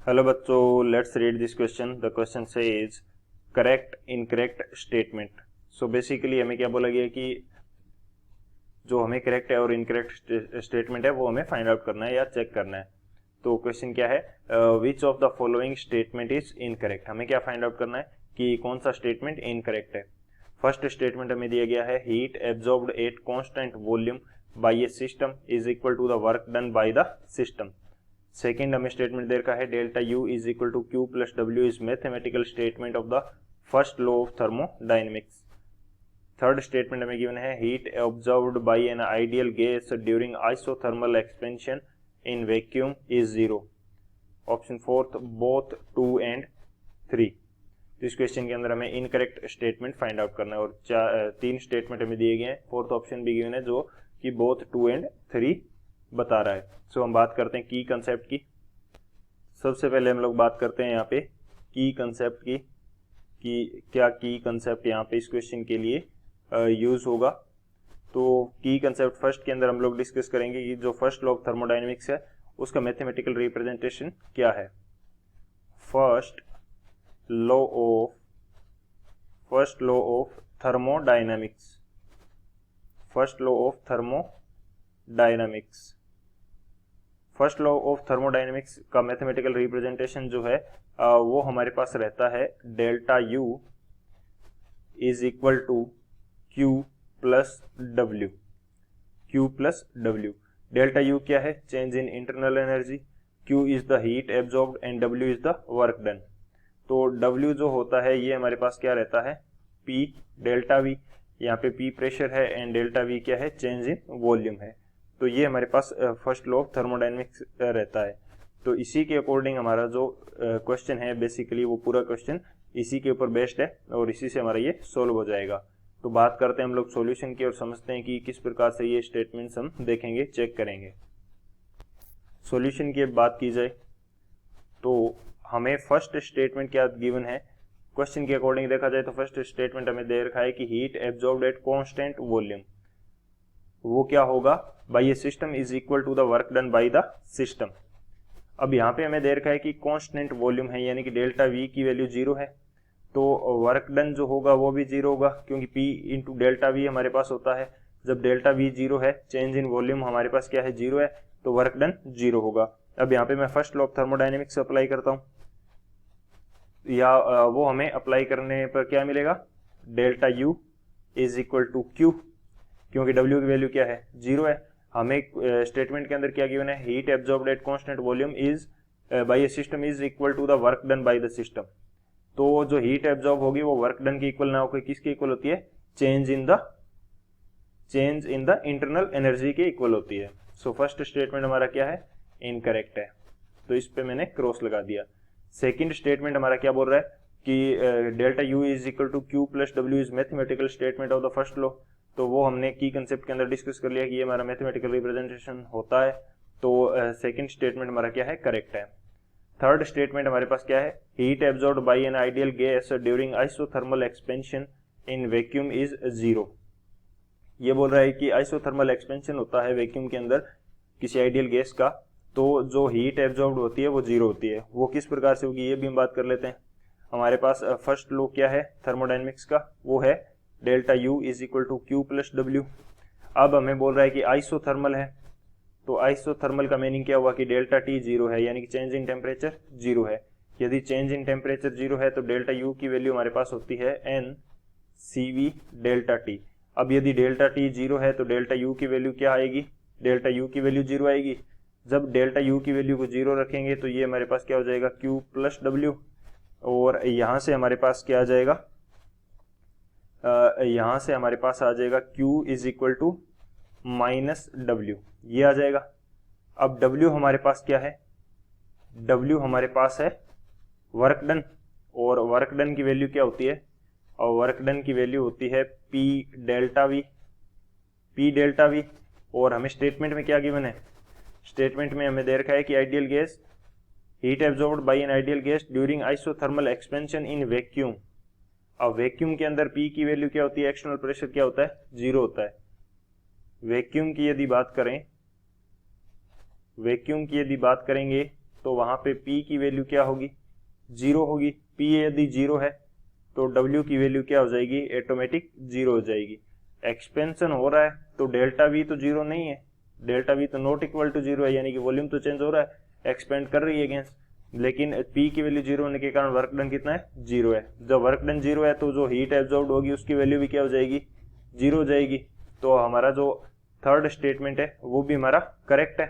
Hello बच्चों, let's read this question. The question says correct incorrect statement. So basically हमें क्या बोला गया कि जो हमें करेक्ट है और इनकरेक्ट स्टेटमेंट है वो हमें फाइंड आउट करना है या चेक करना है। तो क्वेश्चन क्या है, which of the following statement is incorrect. हमें क्या फाइंड आउट करना है कि कौन सा स्टेटमेंट इनकरेक्ट है। फर्स्ट स्टेटमेंट हमें दिया गया है heat absorbed at constant volume by a system is equal to the work done by the system. Second हमें स्टेटमेंट दे रखा है delta U is equal to Q plus W is mathematical statement of the first law of thermodynamics. Third statement हमें given है heat observed bye an ideal gas during isothermal expansion in vacuum is zero. Option fourth both 2 and 3। तो इस question के अंदर हमें incorrect statement find out करना है और तीन स्टेटमेंट हमें दिए गए हैं। फोर्थ ऑप्शन भी गिवन है जो कि बोथ 2 and 3 बता रहा है। सो हम बात करते हैं की कंसेप्ट की। सबसे पहले हम लोग बात करते हैं यहाँ पे की कंसेप्ट की कि क्या की कंसेप्ट यहाँ पे इस क्वेश्चन के लिए यूज होगा। तो की कंसेप्ट फर्स्ट के अंदर हम लोग डिस्कस करेंगे कि जो फर्स्ट लॉ ऑफ थर्मोडायनेमिक्स है उसका मैथमेटिकल रिप्रेजेंटेशन क्या है। First law of thermodynamics. First law of thermodynamics. First law of thermodynamics का मैथमेटिकल रिप्रेजेंटेशन जो है वो हमारे पास रहता है delta U is equal to Q plus W. Q plus W. Delta U क्या है? Change in internal energy. Q is the heat absorbed and W is the work done. तो डब्ल्यू जो होता है ये हमारे पास क्या रहता है? P delta we. यहाँ पे पी प्रेशर है एंड डेल्टा वी क्या है? चेंज इन वॉल्यूम है। तो ये हमारे पास फर्स्ट लॉ ऑफ थर्मोडायनेमिक्स रहता है। तो इसी के अकॉर्डिंग हमारा जो क्वेश्चन है बेसिकली वो पूरा क्वेश्चन इसी के ऊपर बेस्ड है और इसी से हमारा ये सोल्व हो जाएगा। तो बात करते हैं हम लोग सॉल्यूशन की और समझते हैं कि किस प्रकार से ये स्टेटमेंट्स हम देखेंगे, चेक करेंगे। सॉल्यूशन की बात की जाए तो हमें फर्स्ट स्टेटमेंट क्या गिवन है क्वेश्चन के अकॉर्डिंग देखा जाए तो फर्स्ट स्टेटमेंट हमें दे रखा है कि heat absorbed at constant volume. वो क्या होगा? By a system is equal to the work done by the system. अब यहाँ पे हमें दे रखा है कि कांस्टेंट वॉल्यूम है यानी कि डेल्टा वी की वैल्यू 0 है। तो वर्क डन जो होगा वो भी 0 होगा क्योंकि P इंटू डेल्टा वी हमारे पास होता है। जब डेल्टा वी 0 है, चेंज इन वॉल्यूम हमारे पास क्या है? 0 है, तो वर्क डन 0 होगा। अब यहाँ पे मैं first law of thermodynamics apply करता हूँ या वो हमें अप्लाई करने पर क्या मिलेगा? Delta U is equal to Q, क्योंकि W की वैल्यू क्या है? 0 है। हमें स्टेटमेंट के अंदर क्या गिवन है? Heat absorbed at constant volume is by a system is equal to the work done by the system. तो जो हीट एब्जॉर्ब होगी वो वर्क डन की इक्वल ना होकर किसके इक्वल होती है? Change in the internal energy के इक्वल होती है। सो फर्स्ट स्टेटमेंट हमारा क्या है? इनकरेक्ट है, तो इस पे मैंने क्रॉस लगा दिया। सेकेंड स्टेटमेंट हमारा क्या बोल रहा है कि delta U is equal to Q plus W is mathematical statement of the first law. तो वो हमने की कंसेप्ट के अंदर डिस्कस कर लिया कि ये हमारा मैथमेटिकल रिप्रेजेंटेशन होता है। तो सेकंड स्टेटमेंट हमारा क्या है? करेक्ट है। थर्ड स्टेटमेंट हमारे पास क्या है? Heat absorbed bye an ideal gas during isothermal expansion in vacuum is 0। ये बोल रहा है कि आइसोथर्मल एक्सपेंशन होता है वैक्यूम के अंदर किसी आइडियल गैस का, तो जो हीट एब्जॉर्ब्ड होती है वो 0 होती है। वो किस प्रकार से होगी ये भी हम बात कर लेते हैं। हमारे पास फर्स्ट लॉ क्या है थर्मोडायनेमिक्स का? वो है delta U is equal to Q plus W. अब हमें बोल रहा है कि आइसोथर्मल है, तो आइसोथर्मल का मीनिंग क्या हुआ कि डेल्टा टी 0 है यानी कि चेंज इन टेम्परेचर 0 है। यदि चेंज इन टेम्परेचर 0 है तो डेल्टा यू की वैल्यू हमारे पास होती है n C v delta T. अब यदि डेल्टा टी 0 है तो डेल्टा यू की वैल्यू क्या आएगी? डेल्टा यू की वैल्यू 0 आएगी। जब डेल्टा यू की वैल्यू को 0 रखेंगे तो ये हमारे पास क्या हो जाएगा? Q plus W. और यहां से हमारे पास क्या आ जाएगा? यहां से हमारे पास आ जाएगा Q is equal to minus W, ये आ जाएगा। अब W हमारे पास क्या है? W हमारे पास है वर्क डन, और वर्क डन की वैल्यू क्या होती है? और वर्क डन की वैल्यू होती है P डेल्टा वी। और हमें स्टेटमेंट में क्या गिवन है? स्टेटमेंट में हमें दे रखा है कि ideal gas heat absorbed bye an ideal gas during isothermal expansion in vacuum. अब वैक्यूम के अंदर P की वैल्यू क्या होती है? एक्सटर्नल प्रेशर क्या होता है? 0 होता है। वैक्यूम की यदि बात करेंगे तो वहां पे P की वैल्यू क्या होगी, 0 होगी। P यदि 0 है तो W की वैल्यू क्या हो जाएगी, ऑटोमेटिक 0 हो जाएगी। एक्सपेंशन हो रहा है तो डेल्टा V तो 0 नहीं है, डेल्टा V तो नॉट इक्वल टू 0 है, यानी कि वॉल्यूम तो चेंज हो रहा है, एक्सपेंड कर रही है गैस, लेकिन P की वैल्यू 0 होने के कारण वर्क डन कितना है, 0 है। जब वर्क डन 0 है तो जो हीट एब्जॉर्ब्ड होगी उसकी वैल्यू भी क्या हो जाएगी, 0 हो जाएगी। तो हमारा जो थर्ड स्टेटमेंट है वो भी हमारा करेक्ट है।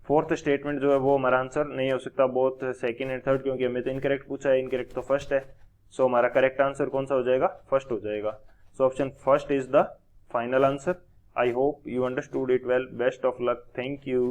फोर्थ स्टेटमेंट जो है वो हमारा आंसर नहीं हो सकता, बोथ सेकंड एंड थर्ड, क्योंकि हमें तो इनकरेक्ट पूछा है, इनकरेक्ट तो फर्स्ट है। सो हमारा करेक्ट आंसर कौन सा हो जाएगा, फर्स्ट हो जाएगा। So option first is the final answer. I hope you understood it well. Best of luck. Thank you.